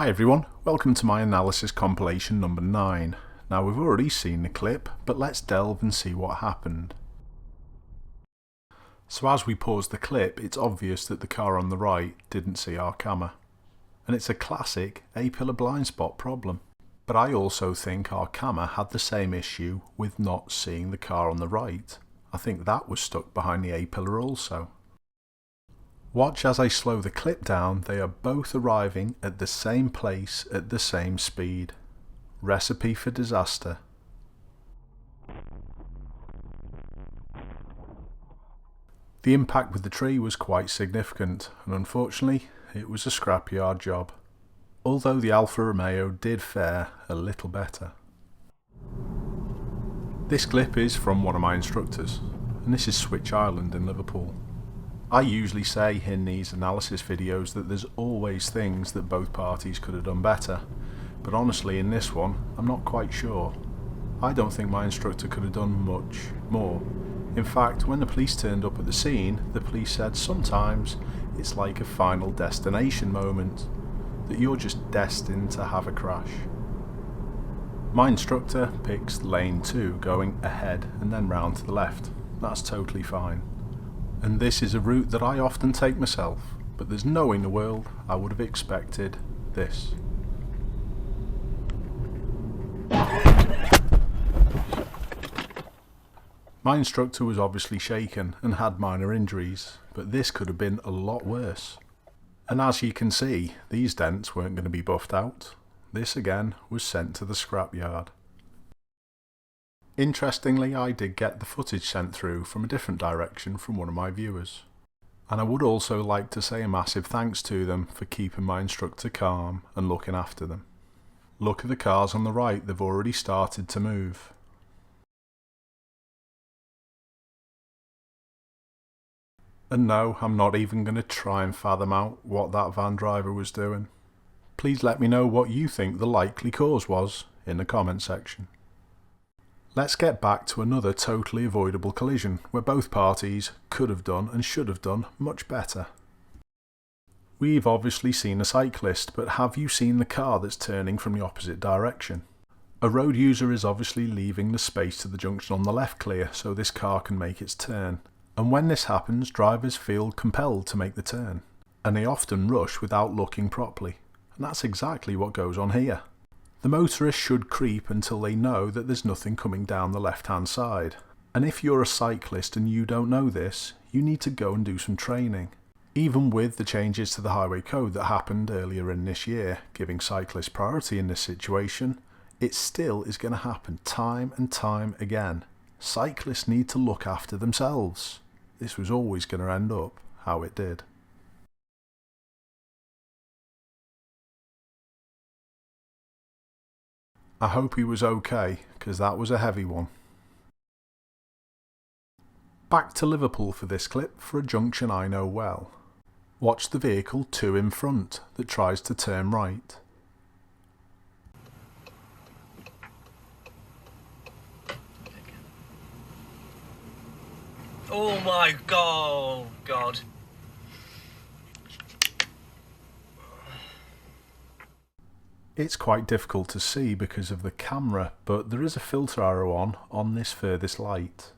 Hi everyone, welcome to my analysis compilation number 9. Now we've already seen the clip, but let's delve and see what happened. So as we pause the clip, it's obvious that the car on the right didn't see our camera. And it's a classic A-pillar blind spot problem. But I also think our camera had the same issue with not seeing the car on the right. I think that was stuck behind the A-pillar also. Watch as I slow the clip down, they are both arriving at the same place at the same speed. Recipe for disaster. The impact with the tree was quite significant, and unfortunately it was a scrapyard job. Although the Alfa Romeo did fare a little better. This clip is from one of my instructors, and this is Switch Island in Liverpool. I usually say in these analysis videos that there's always things that both parties could have done better, but honestly in this one I'm not quite sure. I don't think my instructor could have done much more. In fact, when the police turned up at the scene, the police said sometimes it's like a final destination moment, that you're just destined to have a crash. My instructor picks lane 2 going ahead and then round to the left. That's totally fine. And this is a route that I often take myself, but there's no way in the world I would have expected this. My instructor was obviously shaken and had minor injuries, but this could have been a lot worse. And as you can see, these dents weren't going to be buffed out. This again was sent to the scrapyard. Interestingly, I did get the footage sent through from a different direction from one of my viewers. And I would also like to say a massive thanks to them for keeping my instructor calm and looking after them. Look at the cars on the right, they've already started to move. And no, I'm not even going to try and fathom out what that van driver was doing. Please let me know what you think the likely cause was in the comment section. Let's get back to another totally avoidable collision where both parties could have done and should have done much better. We've obviously seen a cyclist, but have you seen the car that's turning from the opposite direction? A road user is obviously leaving the space to the junction on the left clear so this car can make its turn. And when this happens, drivers feel compelled to make the turn. And they often rush without looking properly. And that's exactly what goes on here. The motorist should creep until they know that there's nothing coming down the left-hand side. And if you're a cyclist and you don't know this, you need to go and do some training. Even with the changes to the highway code that happened earlier in this year, giving cyclists priority in this situation, it still is going to happen time and time again. Cyclists need to look after themselves. This was always going to end up how it did. I hope he was okay, because that was a heavy one. Back to Liverpool for this clip for a junction I know well. Watch the vehicle 2 in front that tries to turn right. Oh my God. It's quite difficult to see because of the camera, but there is a filter arrow on this furthest light.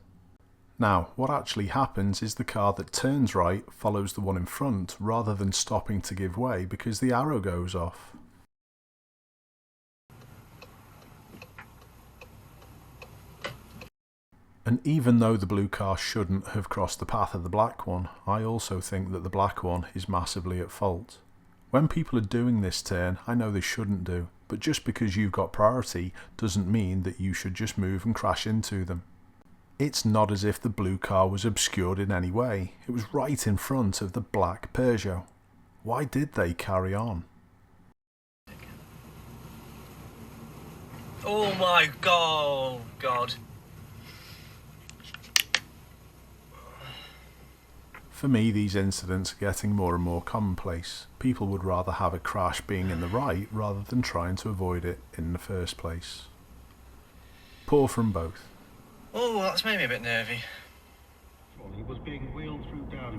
Now, what actually happens is the car that turns right follows the one in front rather than stopping to give way because the arrow goes off. And even though the blue car shouldn't have crossed the path of the black one, I also think that the black one is massively at fault. When people are doing this turn, I know they shouldn't do, but just because you've got priority doesn't mean that you should just move and crash into them. It's not as if the blue car was obscured in any way, it was right in front of the black Peugeot. Why did they carry on? Oh my God. For me, these incidents are getting more and more commonplace. People would rather have a crash being in the right rather than trying to avoid it in the first place. Poor from both. Oh, that's made me a bit nervy.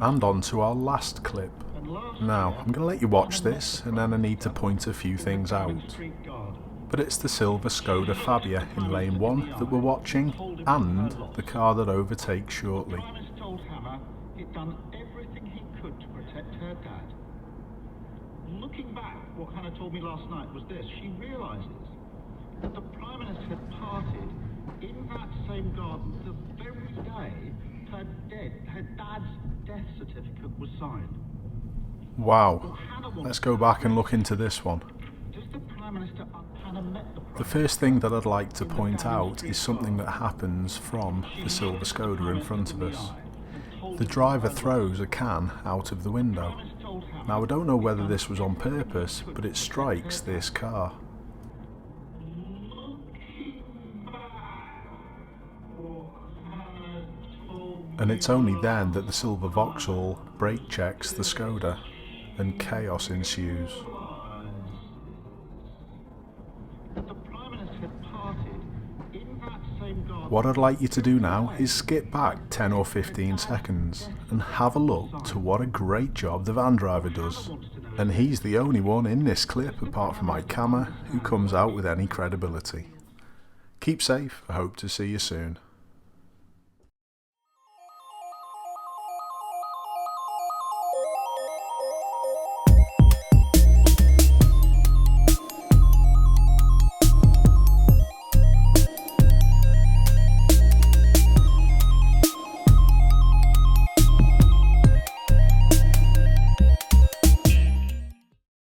And on to our last clip. Now, I'm going to let you watch this, and then I need to point a few things out. But it's the silver Skoda Fabia in lane 1 that we're watching, and the car that overtakes shortly. Told Hannah he'd done everything he could to protect her dad. Looking back, what Hannah told me last night was this. She realises that the Prime Minister had parted in that same garden the very day her dad's death certificate was signed. Wow, let's go back and look into this one. Does the Prime Minister Hannah met the The first thing that I'd like to point out is something that happens from the silver Skoda in front of us. The driver throws a can out of the window. Now I don't know whether this was on purpose, but it strikes this car. And it's only then that the silver Vauxhall brake checks the Skoda, and chaos ensues. What I'd like you to do now is skip back 10 or 15 seconds and have a look to what a great job the van driver does. And he's the only one in this clip, apart from Mike Kammer, who comes out with any credibility. Keep safe, I hope to see you soon.